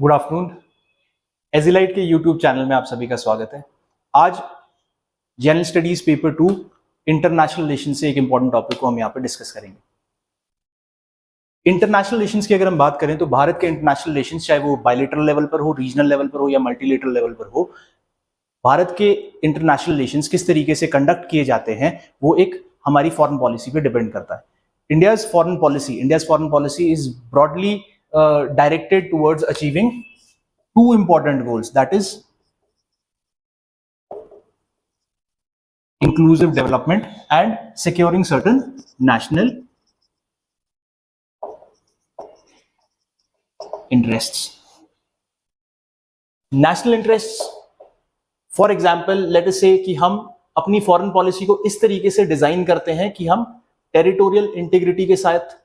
Good afternoon. एजिलाइट के YouTube channel में आप सभी का स्वागत है। आज general studies paper 2 international relation से एक इंपॉर्टेंट टॉपिक को हम यहाँ पर डिस्कस करेंगे। इंटरनेशनल रिलेशंस की अगर हम बात करें तो भारत के इंटरनेशनल रिलेशंस चाहे वो बायलैटरल लेवल पर हो, रीजनल लेवल पर हो या मल्टीलेटरल लेवल पर हो, भारत के इंटरनेशनल रिलेशंस किस तरीके से कंडक्ट किए जाते हैं वो एक हमारी फॉरेन पॉलिसी पे डिपेंड करता है। India's foreign policy is broadly directed towards achieving two important goals, that is inclusive development and securing certain national interests. National interests, for example, let us say कि हम अपनी फॉरेन पॉलिसी को इस तरीके से डिजाइन करते हैं कि हम टेरिटोरियल इंटीग्रिटी के साथ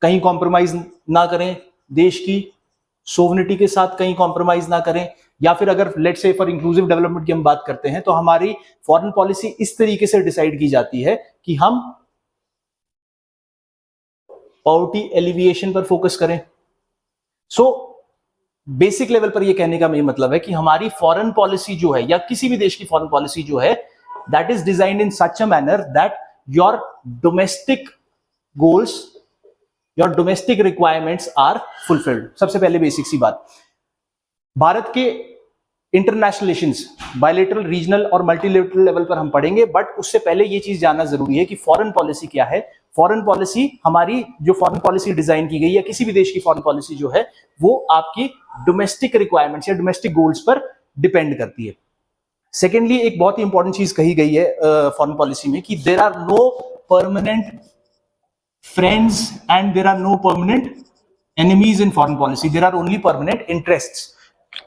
कहीं कॉम्प्रोमाइज ना करें, देश की सोवरेनिटी के साथ कहीं कॉम्प्रोमाइज ना करें, या फिर अगर let's say for inclusive development की हम बात करते हैं तो हमारी फॉरेन पॉलिसी इस तरीके से डिसाइड की जाती है कि हम पॉवर्टी एलिविएशन पर फोकस करें। सो बेसिक लेवल पर यह कहने का मेरा मतलब है कि हमारी फॉरेन पॉलिसी जो है या किसी भी देश की फॉरेन पॉलिसी जो है that is designed in such a manner that your domestic goals, your domestic requirements are fulfilled. सबसे पहले बेसिक सी बात, भारत के इंटरनेशनल रिलेशंस बायलैटरल, रीजनल और मल्टीलेटरल लेवल पर हम पढ़ेंगे, बट उससे पहले ये चीज जानना जरूरी है कि फॉरेन पॉलिसी क्या है। फॉरेन पॉलिसी, हमारी जो फॉरेन पॉलिसी डिजाइन की गई है किसी भी देश की फॉरेन पॉलिसी जो है वो आपकी डोमेस्टिक रिक्वायरमेंट्स या डोमेस्टिक गोल्स पर डिपेंड करती है। सेकेंडली, एक बहुत ही इंपॉर्टेंट चीज कही गई है फॉरेन पॉलिसी में कि there are no permanent friends and there are no permanent enemies in foreign policy, there are only permanent interests.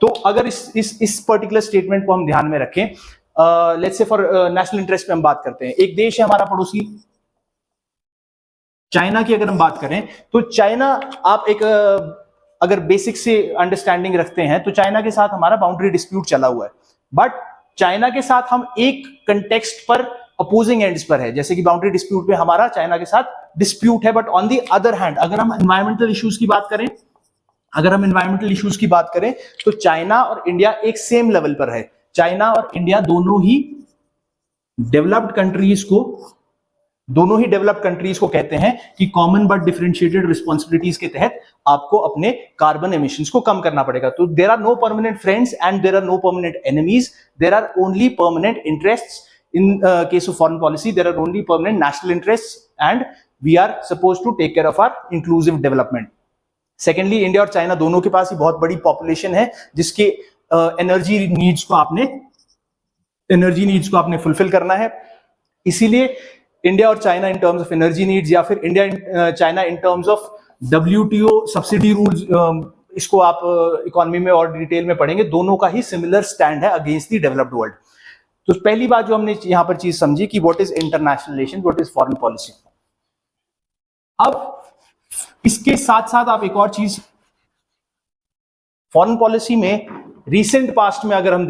तो अगर इस पर्टिकुलर स्टेटमेंट को हम ध्यान में रखें, let's say for national interest पे हम बात करते हैं। एक देश है हमारा पड़ोसी चाइना की अगर हम बात करें तो चाइना, आप एक अगर बेसिक से अंडरस्टैंडिंग रखते हैं तो चाइना के साथ हमारा बाउंड्री डिस्प्यूट चला हुआ है, बट चाइना के साथ हम एक कंटेक्स्ट पर अपोजिंग एंड्स पर है, जैसे कि बाउंड्री डिस्प्यूट में हमारा चाइना के साथ डिस्प्यूट है। But on the other hand अगर हम एनवायरमेंटल इश्यूज की बात करें तो चाइना और इंडिया एक सेम लेवल पर है। चाइना और इंडिया दोनों ही डेवलप्ड कंट्रीज को कहते हैं कि कॉमन बट डिफरेंशिएटेड रिस्पॉन्सिबिलिटीज के तहत आपको अपने कार्बन एमिशंस को कम करना पड़ेगा। तो there are no permanent friends and there are no permanent enemies, there are only permanent interests. In case of foreign policy, there are only permanent national interests and we are supposed to take care of our inclusive development. Secondly, India और China दोनों के पास ही बहुत बड़ी population है जिसके energy needs को आपने fulfil करना है। इसीलिए इंडिया और China in terms of energy needs या फिर India China in terms of WTO subsidy rules, इसको आप इकोनॉमी में और डिटेल में पढ़ेंगे, दोनों का ही सिमिलर स्टैंड है अगेंस्ट द डेवलप्ड वर्ल्ड। तो पहली बात जो हमने यहां पर चीज समझी कि what is international relation, what is foreign policy. अब इसके साथ साथ आप एक और चीज फॉरेन पॉलिसी में रीसेंट पास्ट में अगर हम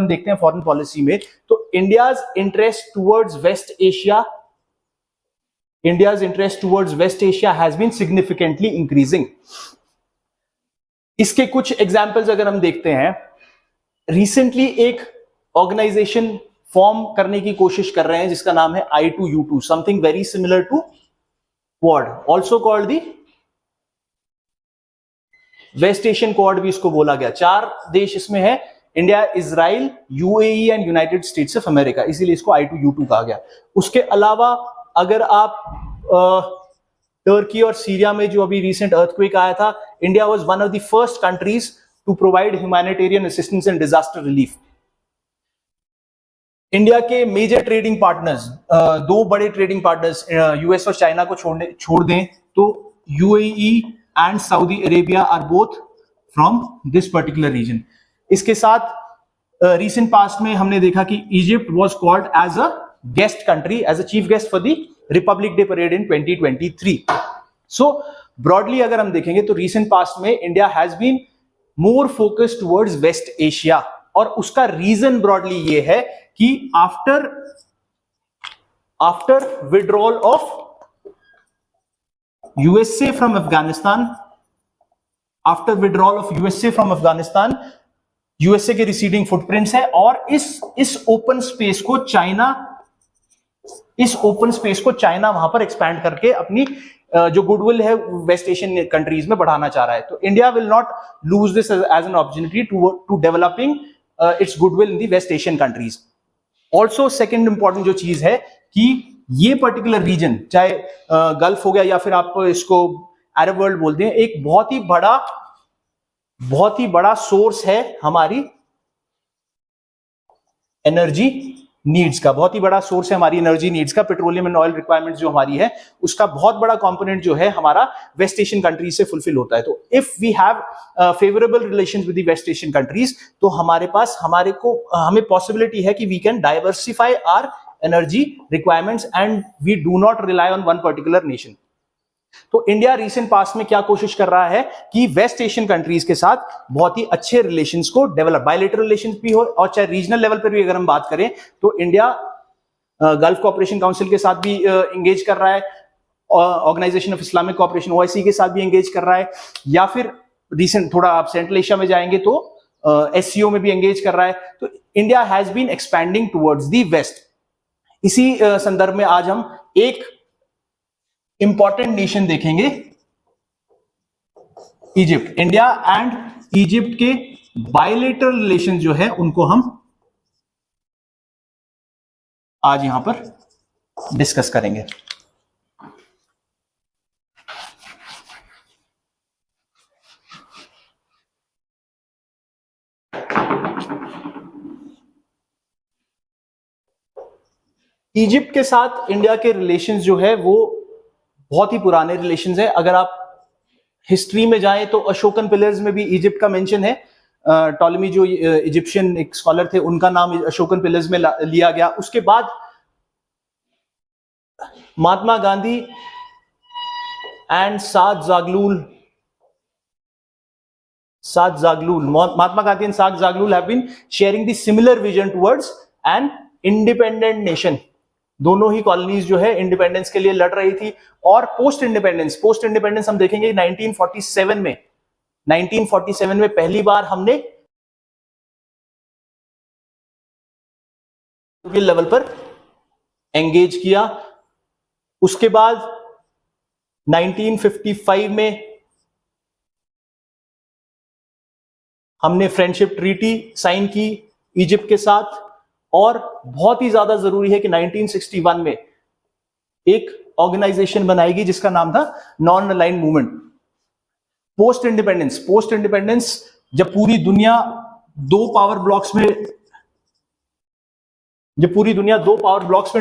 देखते हैं फॉरेन पॉलिसी में, तो India's interest towards West Asia has been significantly increasing. इसके कुछ एग्जांपल्स अगर हम देखते हैं, रिसेंटली एक ऑर्गेनाइजेशन फॉर्म करने की कोशिश कर रहे हैं जिसका नाम है I2U2, something very similar to Quad, also called the waste Asian Quad भी इसको बोला गया। 4 देश इसमें है, India, Israel, UAE and United States of America, इसीलिए इसको I2U2 कहा गया। उसके अलावा अगर आप टर्की और सीरिया में जो अभी रिसेंट अर्थक्वेक आया था, India was one of the first countries to provide humanitarian assistance and disaster relief. India के मेजर ट्रेडिंग पार्टनर्स, 2 बड़े ट्रेडिंग पार्टनर्स यूएस और चाइना को छोड़ दें तो UAE and Saudi Arabia are both from this particular region. इसके साथ recent past में हमने देखा कि Egypt was called as a guest country, as a chief guest for the Republic Day parade in 2023। So broadly अगर हम देखेंगे तो रिसेंट पास्ट में India has been more focused towards West Asia, और उसका रीजन ब्रॉडली ये है कि after withdrawal of USA from Afghanistan, after withdrawal of USA from Afghanistan, USA के रिसीडिंग फुटप्रिंट्स है, और इस ओपन स्पेस को चाइना वहां पर एक्सपैंड करके अपनी जो गुडविल है वेस्ट एशियन कंट्रीज में बढ़ाना चाह रहा है. तो India will not lose this as an opportunity to developing its goodwill in the west Asian countries. Also second important जो चीज है कि ये पर्टिकुलर रीजन, चाहे गल्फ हो गया या फिर आप इसको अरब वर्ल्ड बोलते हैं, एक बहुत ही बड़ा सोर्स है हमारी एनर्जी नीड्स का, बहुत ही बड़ा सोर्स है हमारी एनर्जी नीड्स का. पेट्रोलियम एंड ऑयल रिक्वायरमेंट जो हमारी है उसका बहुत बड़ा कंपोनेंट जो है हमारा वेस्ट एशियन कंट्रीज से फुलफिल होता है. तो if we have favourable relations with the west Asian countries, तो हमें पॉसिबिलिटी है कि we can diversify our energy requirements and we do not rely on one particular nation. तो इंडिया रिसेंट पास्ट में क्या कोशिश कर रहा है कि वेस्ट एशियन कंट्रीज के साथ बहुत ही अच्छे रिलेशंस को डेवलप, बायलैटरल रिलेशंस भी हो और चाहे रीजनल लेवल पर भी अगर हम बात करें तो इंडिया गल्फ कोऑपरेशन काउंसिल के साथ भी एंगेज कर रहा है, organisation of Islamic cooperation OIC के साथ भी एंगेज कर रहा है, या फिर रिसेंट थोड़ा आप सेंट्रल एशिया में जाएंगे तो एससीओ में भी एंगेज कर रहा है. तो India has been expanding towards the west. इसी संदर्भ में आज हम एक इंपॉर्टेंट नेशन देखेंगे, इजिप्ट. इंडिया एंड इजिप्ट के बायलैटरल रिलेशन जो है उनको हम आज यहां पर डिस्कस करेंगे. इजिप्ट के साथ इंडिया के रिलेशंस जो है वो बहुत ही पुराने रिलेशंस है. अगर आप हिस्ट्री में जाएं तो अशोकन पिलर्स में भी इजिप्ट का मेंशन है. टॉलेमी जो इजिप्शियन एक स्कॉलर थे उनका नाम अशोकन पिलर्स में लिया गया. उसके बाद Mahatma Gandhi and Saad Zaghloul Mahatma Gandhi and Saad Zaghloul have been sharing the similar vision towards an independent nation. दोनों ही कॉलोनीज जो है इंडिपेंडेंस के लिए लड़ रही थी. और पोस्ट इंडिपेंडेंस हम देखेंगे 1947 में पहली बार हमने लेवल पर एंगेज किया. उसके बाद 1955 में हमने फ्रेंडशिप ट्रीटी साइन की इजिप्ट के साथ. और बहुत ही ज्यादा जरूरी है कि 1961 में एक ऑर्गेनाइजेशन बनाएगी जिसका नाम था non aligned movement. Post independence जब पूरी दुनिया दो पावर ब्लॉक्स में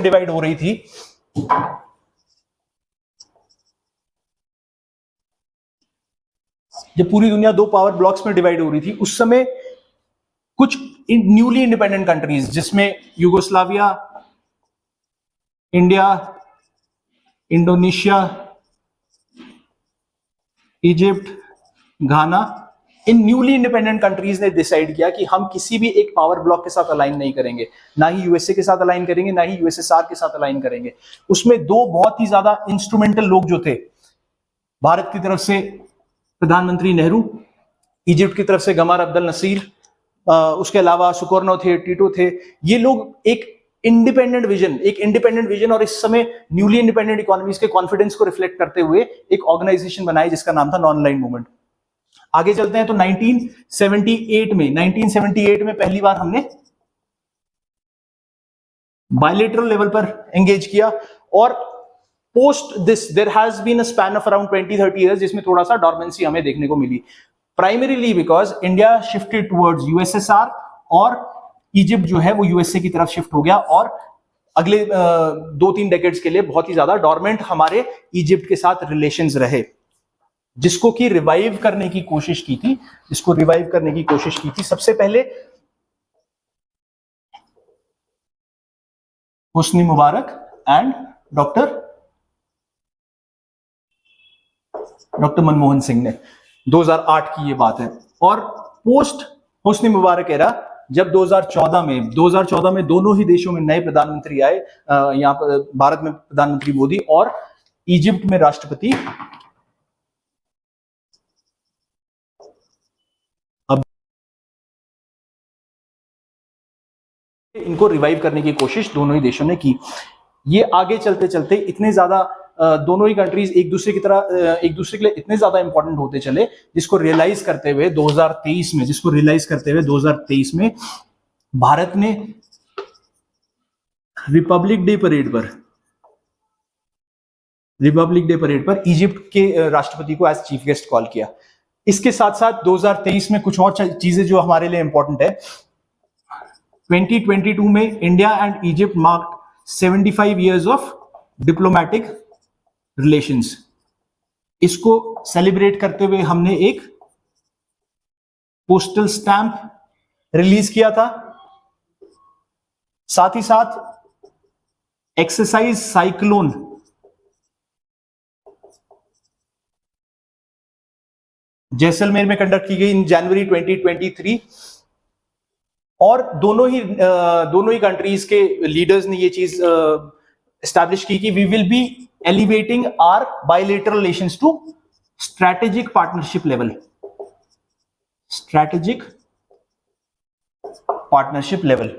डिवाइड हो रही थी, उस समय कुछ न्यूली इंडिपेंडेंट कंट्रीज जिसमें यूगोस्लाविया, इंडिया, इंडोनेशिया, इजिप्ट, घाना, इन न्यूली इंडिपेंडेंट कंट्रीज ने डिसाइड किया कि हम किसी भी एक पावर ब्लॉक के साथ अलाइन नहीं करेंगे, ना ही यूएसए के साथ अलाइन करेंगे, ना ही यूएसएसआर के साथ अलाइन करेंगे. उसमें दो बहुत ही ज्यादा इंस्ट्रूमेंटल लोग जो थे, भारत की तरफ से प्रधानमंत्री नेहरू, इजिप्ट की तरफ से गमार अब्दुल नसीर, उसके अलावा सुकर्नो थे, टीटो थे. ये लोग एक इंडिपेंडेंट विजन और इस समय न्यूली इंडिपेंडेंट इकोनॉमीज के कॉन्फिडेंस को रिफ्लेक्ट करते हुए एक ऑर्गेनाइजेशन बनाई जिसका नाम था नॉन अलाइंड मूवमेंट. आगे चलते हैं तो 1978 में पहली बार हमने बायलैटरल लेवल पर एंगेज किया. और post this there has been a span of around 20-30 years जिसमें थोड़ा सा डॉर्मेंसी हमें देखने को मिली, primarily because India shifted towards USSR और इजिप्ट जो है वो यूएसए की तरफ शिफ्ट हो गया. और अगले 2-3 डेकेड्स के लिए बहुत ही ज्यादा डॉर्मेंट हमारे इजिप्ट के साथ रिलेशंस रहे, जिसको की रिवाइव करने की कोशिश की थी. सबसे पहले हुस्नी मुबारक एंड डॉक्टर मनमोहन सिंह ने, 2008 की ये बात है. और पोस्ट हुस्नी मुबारक एरा जब 2014 में दोनों ही देशों में नए प्रधानमंत्री आए, यहां पर भारत में प्रधानमंत्री मोदी और इजिप्ट में राष्ट्रपति इनको रिवाइव करने की कोशिश दोनों ही देशों ने की। ये आगे चलते चलते इतने ज्यादा दोनों ही कंट्रीज एक दूसरे की तरह एक दूसरे के लिए इतने ज्यादा इंपॉर्टेंट होते चले, जिसको रियलाइज करते हुए 2023 में भारत ने रिपब्लिक डे परेड पर इजिप्ट के राष्ट्रपति को एज चीफ गेस्ट कॉल किया। इसके साथ साथ 2023 में कुछ और चीजें जो हमारे लिए इंपॉर्टेंट है। 2022 में India and Egypt marked 75 years of diplomatic relations. इसको सेलिब्रेट करते हुए हमने एक पोस्टल स्टैंप रिलीज किया था। साथ ही साथ एक्सरसाइज साइक्लोन जैसलमेर में कंडक्ट की गई इन जनवरी 2023, और दोनों ही कंट्रीज के लीडर्स ने ये चीज एस्टैब्लिश की कि we will be elevating our bilateral relations to strategic partnership level.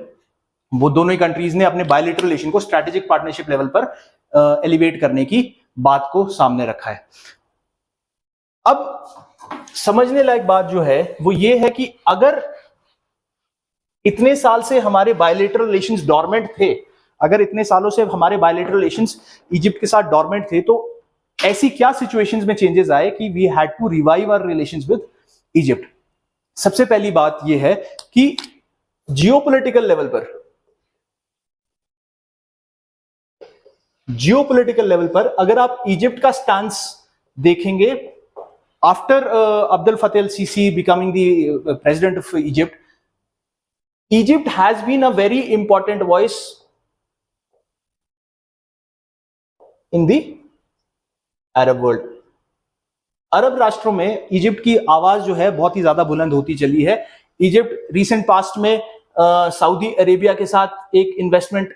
वो दोनों ही कंट्रीज ने अपने बायलैटरल रिलेशन को स्ट्रैटेजिक पार्टनरशिप लेवल पर एलिवेट करने की बात को सामने रखा है। अब समझने लायक बात जो है वो ये है कि अगर इतने साल से हमारे बायलैटरल रिलेशंस डॉर्मेंट थे, अगर इतने सालों से हमारे बायलैटरल रिलेशंस इजिप्ट के साथ डॉर्मेंट थे, तो ऐसी क्या सिचुएशंस में चेंजेस आए कि we had to revive our relations with Egypt. सबसे पहली बात यह है कि जियोपॉलिटिकल लेवल पर अगर आप इजिप्ट का स्टैंस देखेंगे after Abdul Fateh CC becoming the president of Egypt, Egypt has been a very important voice in the Arab world. अरब राष्ट्रों में इजिप्ट की आवाज जो है बहुत ही ज्यादा बुलंद होती चली है। इजिप्ट रिसेंट पास्ट में सऊदी अरेबिया के साथ एक इन्वेस्टमेंट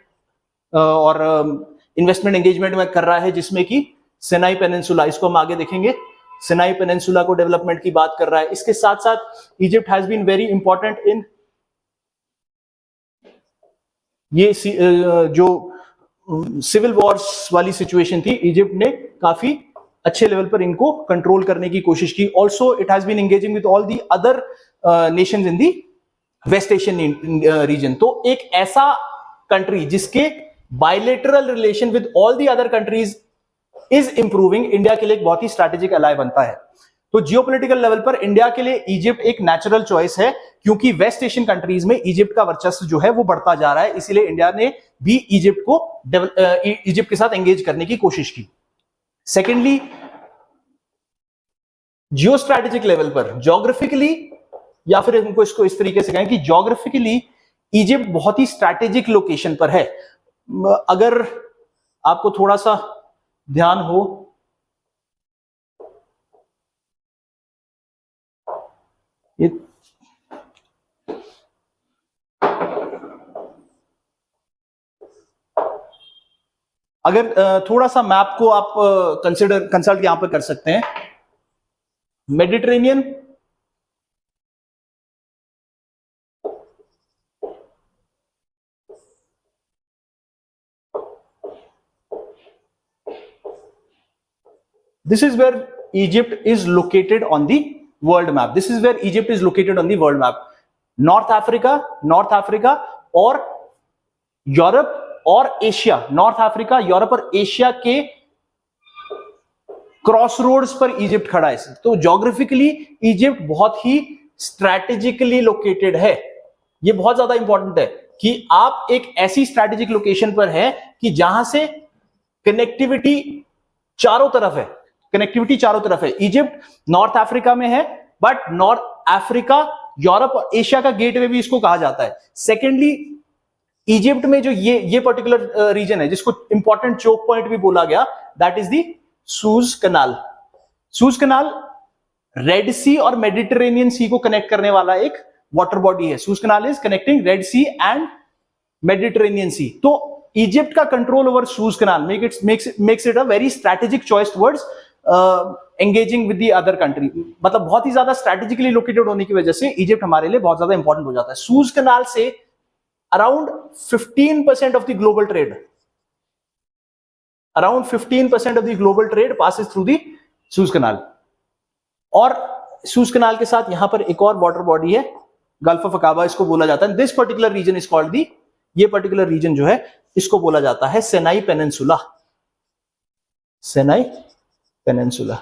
एंगेजमेंट में कर रहा है, जिसमें कि सिनाई पेनिनसुला, इसको हम आगे देखेंगे, सिनाई पेनिनसुला को डेवलपमेंट की बात कर रहा है। इसके साथ साथ Egypt has been very important in ये जो सिविल वॉर्स वाली सिचुएशन थी, इजिप्ट ने काफी अच्छे लेवल पर इनको कंट्रोल करने की कोशिश की। Also it has been engaging with all the other nations in the waste Asian region. तो एक ऐसा कंट्री जिसके bilateral relation with all the other countries is improving, India के लिए एक बहुत ही स्ट्रैटेजिक अलाय बनता है। तो जियोपॉलिटिकल लेवल पर इंडिया के लिए इजिप्ट एक नेचुरल चॉइस है, क्योंकि वेस्ट एशियन कंट्रीज में इजिप्ट का वर्चस्व जो है वो बढ़ता जा रहा है। इसीलिए इंडिया ने भी इजिप्ट के साथ एंगेज करने की कोशिश की। सेकेंडली, जियो स्ट्रैटेजिक लेवल पर ज्योग्राफिकली, या फिर इनको इसको इस तरीके से कहें कि ज्योग्राफिकली इजिप्ट बहुत ही स्ट्रैटेजिक लोकेशन पर है। अगर आपको थोड़ा सा ध्यान हो, ये अगर थोड़ा सा मैप को आप कंसल्ट यहां पर कर सकते हैं। Mediterranean, this is where Egypt is located on the world map. This is where Egypt is located on the world map. North Africa और यूरोप और एशिया, नॉर्थ अफ्रीका, यूरोप और एशिया के क्रॉस रोड्स पर Egypt खड़ा है। तो geographically Egypt बहुत ही strategically located है। ये बहुत ज्यादा इंपॉर्टेंट है कि आप एक ऐसी स्ट्रैटेजिक लोकेशन पर है कि जहां से कनेक्टिविटी चारों तरफ है। इजिप्ट नॉर्थ अफ्रीका में है, बट नॉर्थ अफ्रीका, यूरोप और एशिया का गेटवे भी इसको कहा जाता है। सेकेंडली, इजिप्ट में जो ये पर्टिकुलर रीजन है, जिसको इंपॉर्टेंट चोक पॉइंट भी बोला गया, that is the Suez canal. Suez canal Red Sea और मेडिटेरेनियन सी को कनेक्ट करने वाला एक वाटर बॉडी है। Suez canal is connecting Red Sea and Mediterranean Sea. तो इजिप्ट का control over Suez canal makes it a very strategic choice towards engaging with the other country. मतलब बहुत ही ज्यादा स्ट्रैटेजिकली लोकेटेड होने की वजह से इजिप्ट हमारे लिए बहुत ज्यादा इंपॉर्टेंट हो जाता है। सूज कनाल से around 15% of the global trade, around 15% of the global trade passes through the Suez Canal. और सूज कनाल के साथ यहां पर एक और वाटर बॉडी है, गल्फ ऑफ अकाबा इसको बोला जाता है. This particular region is called the, ये पर्टिकुलर रीजन जो है इसको बोला जाता है सिनाई पेनिनसुला. सिनाई पेनिनसुला.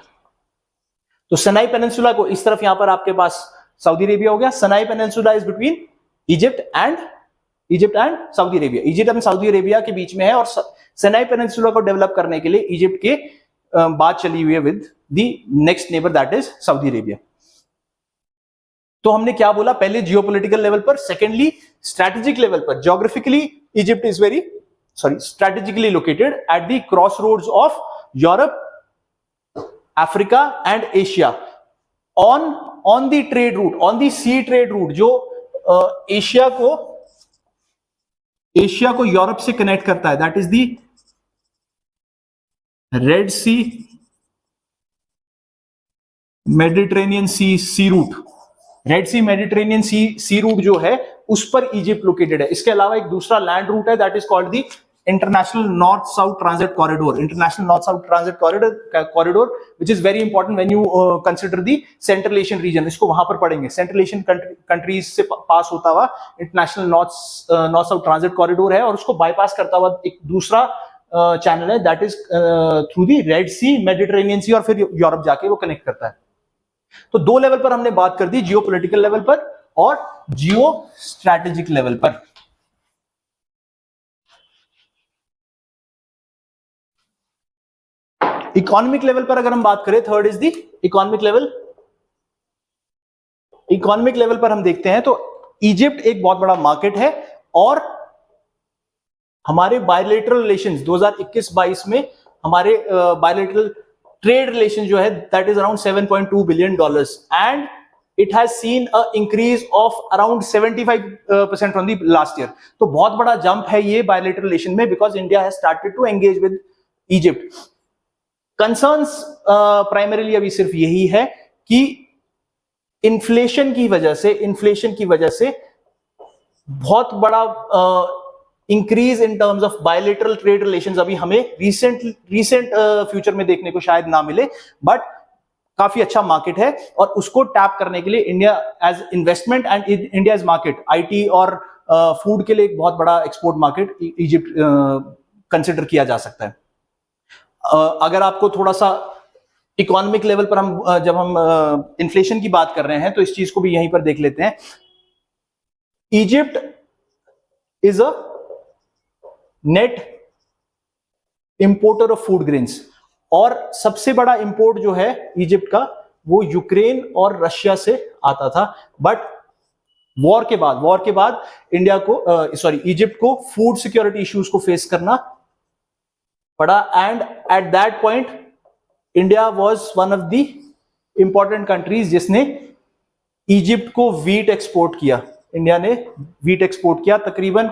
तो सिनाई पेनिनसुला को इस तरफ यहां पर आपके पास सऊदी अरेबिया हो गया. Sinai peninsula is between Egypt and Saudi Arabia. Egypt and Saudi Arabia के बीच में है और सिनाई पेनिनसुला को डेवलप करने के लिए इजिप्ट के बात चली हुई है with the next neighbour that is Saudi Arabia. तो हमने क्या बोला, पहले जियोपॉलिटिकल लेवल पर, सेकेंडली स्ट्रैटेजिक लेवल पर. Geographically Egypt is strategically located at the crossroads of Europe, Africa and Asia. On the trade route, on the sea trade route, जो Asia को Europe से कनेक्ट करता है, that is the red C Mediterranean sea route. Red C Mediterranean sea route जो है उस पर Egypt located है. इसके अलावा एक दूसरा लैंड रूट है that is called the international north south transit corridor. International north south transit corridor which is very important when you consider the central Asian region. इसको वहां पर पढ़ेंगे. सेंट्रल एशियन कंट्रीज से पास होता हुआ international north south transit corridor है और उसको बाईपास करता हुआ एक दूसरा चैनल है that is through the Red C Mediterranean Sea और फिर यूरोप जाके वो कनेक्ट करता है. तो दो लेवल पर हमने बात कर दी, जियोपॉलिटिकल लेवल पर और जियो स्ट्रैटेजिक लेवल पर. इकोनॉमिक लेवल पर अगर हम बात करें, third is the economic level. Economic level पर हम देखते हैं तो इजिप्ट एक बहुत बड़ा मार्केट है और हमारे बायलैटरल रिलेशंस 2021-22 में हमारे बायलैटरल ट्रेड रिलेशन जो है that is around $7.2 billion and it has seen a increase of around 75% from the last year. तो बहुत बड़ा जंप है ये बायलैटरल रिलेशन में because India has started to engage with Egypt. Concerns primarily अभी सिर्फ यही है कि इन्फ्लेशन की वजह से बहुत बड़ा increase in terms of bilateral trade relations अभी हमें रीसेंट फ्यूचर में देखने को शायद ना मिले, बट काफी अच्छा मार्केट है और उसको टैप करने के लिए India as investment and India as market, IT और फूड के लिए एक बहुत बड़ा एक्सपोर्ट मार्केट इजिप्ट कंसिडर किया जा सकता है. अगर आपको थोड़ा सा इकोनॉमिक लेवल पर जब हम इन्फ्लेशन की बात कर रहे हैं तो इस चीज को भी यहीं पर देख लेते हैं. Egypt is a net importer of food grains और सबसे बड़ा इंपोर्ट जो है इजिप्ट का वो यूक्रेन और रशिया से आता था. बट वॉर के बाद इंडिया को इजिप्ट को फूड सिक्योरिटी इश्यूज को फेस करना पड़ा and at that point India was one of the important countries जिसने इजिप्ट को वीट एक्सपोर्ट किया. इंडिया ने वीट एक्सपोर्ट किया, तकरीबन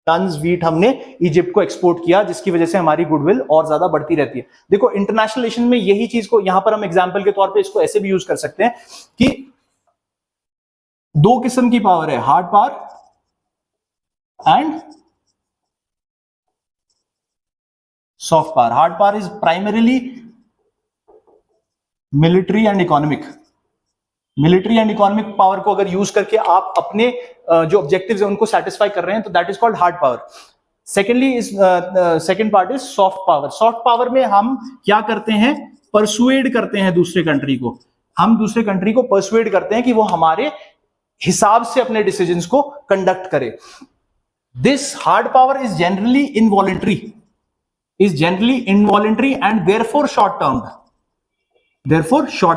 टन्स वीट हमने इजिप्ट को एक्सपोर्ट किया जिसकी वजह से हमारी गुडविल और ज्यादा बढ़ती रहती है. देखो इंटरनेशनल रिलेशन में यही चीज को यहां पर हम एग्जांपल के तौर पे इसको ऐसे भी यूज कर सकते हैं कि दो किस्म की पावर है, hard power and soft power. Hard power is primarily military and economic. Military and economic power को अगर यूज करके आप अपने जो ऑब्जेक्टिव्स हैं उनको सेटिस्फाई कर रहे हैं तो that is called hard power. Second part is soft power. Soft power में हम क्या करते हैं, परसुएड करते हैं दूसरे कंट्री को. हम दूसरे कंट्री को परसुएड करते हैं कि वो हमारे हिसाब से अपने डिसीजंस को कंडक्ट करे. This hard power is generally involuntary and therefore short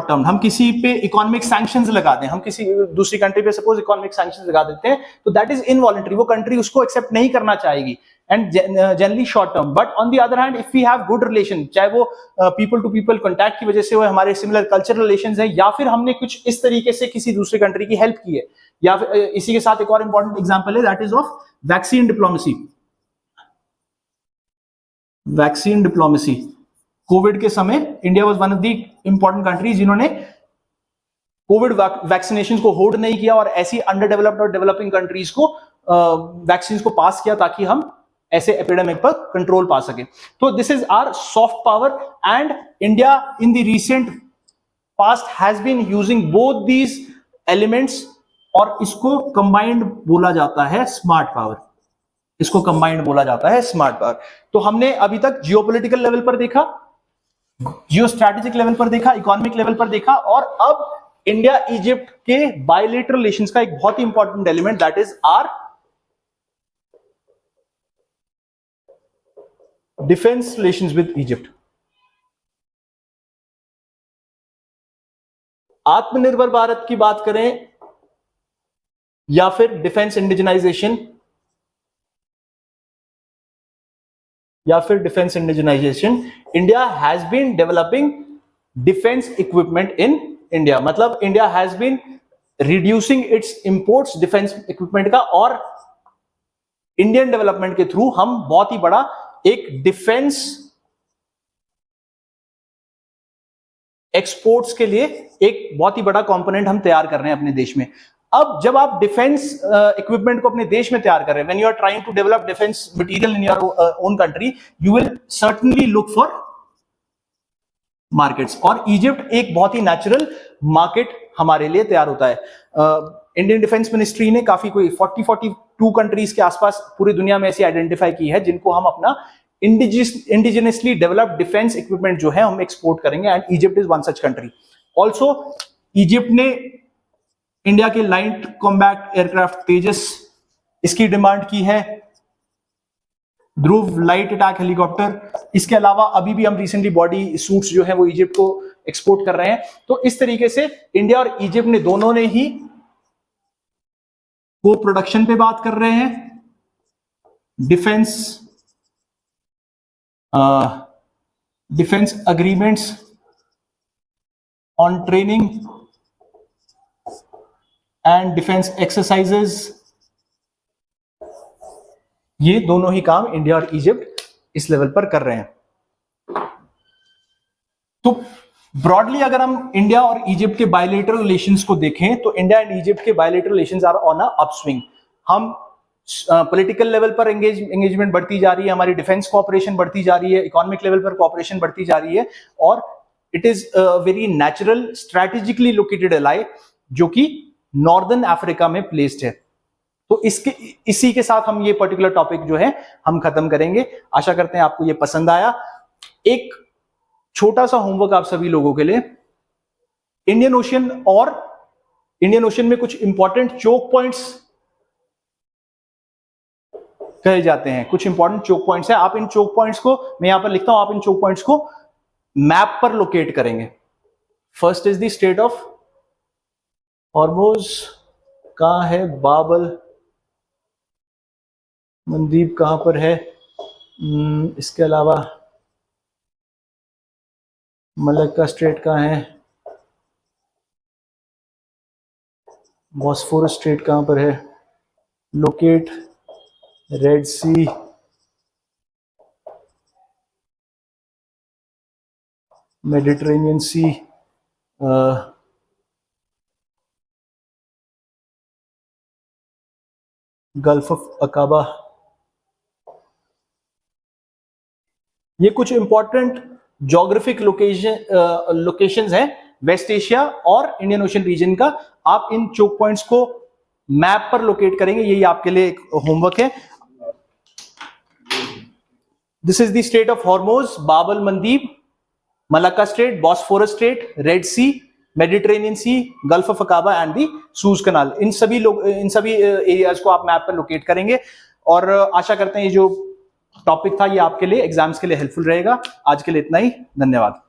term. हम किसी पे इकोनॉमिक सैंक्शंस लगा दें, हम किसी दूसरी कंट्री पे सपोज इकोनॉमिक सैंक्शंस लगा देते हैं तो दैट इज इनवॉलेंट्री. वो कंट्री उसको एक्सेप्ट नहीं करना चाहेगी and generally short term. But on the other hand if we have good relation, चाहे वो पीपल टू पीपल कॉन्टैक्ट की वजह से वो हमारे सिमिलर कल्चरल रिलेशंस हैं या फिर हमने कुछ इस तरीके से किसी दूसरी कंट्री की हेल्प की है, या फिर इसी के साथ एक और इंपॉर्टेंट एग्जांपल है that is of vaccine diplomacy. Covid के समय India was one of the important countries जिन्होंने कोविड वैक्सीनेशन को होल्ड नहीं किया और ऐसी अंडर डेवलप्ड और डेवलपिंग कंट्रीज को वैक्सीन को पास किया ताकि हम ऐसे एपिडेमिक पर कंट्रोल पा सके। तो this is our soft power and India in the recent past has been using both these elements और इसको कंबाइंड बोला जाता है स्मार्ट पावर। इसको कंबाइंड बोला जाता है स्मार्ट पावर। तो हमने अभी तक जियोपॉलिटिकल लेवल पर देखा, जियो स्ट्रैटेजिक लेवल पर देखा, इकोनॉमिक लेवल पर देखा और अब इंडिया इजिप्ट के बायलेटरल रिलेशंस का एक बहुत ही important element that is our defence relations with Egypt. Atmanirbhar Bharat की बात करें या फिर defence indigenisation India has been developing defence equipment in India. मतलब India has been reducing its imports defence equipment का और इंडियन डेवलपमेंट के थ्रू हम बहुत ही बड़ा एक डिफेंस एक्सपोर्ट्स के लिए एक बहुत ही बड़ा कंपोनेंट हम तैयार कर रहे हैं अपने देश में। अब जब आप डिफेंस इक्विपमेंट को अपने देश में तैयार कर रहे हैं, when you are trying to develop defence material in your own country, you will certainly look for markets और इजिप्ट एक बहुत ही नेचुरल मार्केट हमारे लिए तैयार होता है। इंडियन डिफेंस मिनिस्ट्री ने काफी कोई 42 कंट्रीज के आसपास पूरी दुनिया में ऐसी आइडेंटिफाई की है जिनको हम अपना इंडिजिनसली डेवलप्ड डिफेंस इक्विपमेंट जो है हम एक्सपोर्ट करेंगे and Egypt is one such country. Also Egypt ने इंडिया के लाइट कॉम्बैट एयरक्राफ्ट तेजस इसकी डिमांड की है, ध्रुव लाइट अटैक हेलीकॉप्टर। इसके अलावा अभी भी हम रिसेंटली बॉडी सूट्स जो है वो इजिप्ट को एक्सपोर्ट कर रहे हैं। तो इस तरीके से इंडिया और इजिप्ट ने दोनों ने ही को प्रोडक्शन पे बात कर रहे हैं, defence agreements on training and defence exercises, ये दोनों ही काम इंडिया और इजिप्ट इस लेवल पर कर रहे हैं। तो ब्रॉडली अगर हम इंडिया और इजिप्ट के बायलेटरल रिलेशंस को देखें तो इंडिया एंड इजिप्ट के bilateral relations are on a upswing. हम पॉलिटिकल लेवल पर एंगेजमेंट बढ़ती जा रही है, हमारी डिफेंस कोऑपरेशन बढ़ती जा रही है, इकोनॉमिक लेवल पर कोऑपरेशन बढ़ती जा रही है और it is very natural strategically located ally जो कि नॉर्दर्न अफ्रीका में प्लेस्ड है। तो इसी के साथ हम ये पर्टिकुलर टॉपिक जो है हम खत्म करेंगे। आशा करते हैं आपको ये पसंद आया। एक छोटा सा होमवर्क आप सभी लोगों के लिए, इंडियन ओशन में कुछ इंपॉर्टेंट चोक पॉइंट्स कहे जाते हैं, कुछ इंपॉर्टेंट चोक पॉइंट्स हैं। आप इन चोक पॉइंट्स को, मैं यहां पर लिखता हूं, आप इन चोक पॉइंट्स को मैप पर लोकेट करेंगे। First is the Strait of Hormuz, कहां है बाबल मंदीप, कहां पर है, इसके अलावा मलक्का स्ट्रेट कहां है, बॉस्फोरस स्ट्रेट कहां पर है, locate Red C, Mediterranean Sea, Gulf of Aqaba. ये कुछ इंपॉर्टेंट ज्योग्राफिक लोकेशंस हैं वेस्ट एशिया और इंडियन ओशन रीजन का। आप इन चोक पॉइंट्स को मैप पर लोकेट करेंगे, यही आपके लिए एक होमवर्क है। This is the Strait of Hormuz, Bab el Mandeb, Malacca Strait, Bosphorus Strait, Red C, Mediterranean Sea, Gulf of Aqaba and the Suez canal. इन सभी एरियाज को आप मैप पर लोकेट करेंगे और आशा करते हैं ये जो टॉपिक था ये आपके लिए एग्जाम्स के लिए हेल्पफुल रहेगा। आज के लिए इतना ही, धन्यवाद।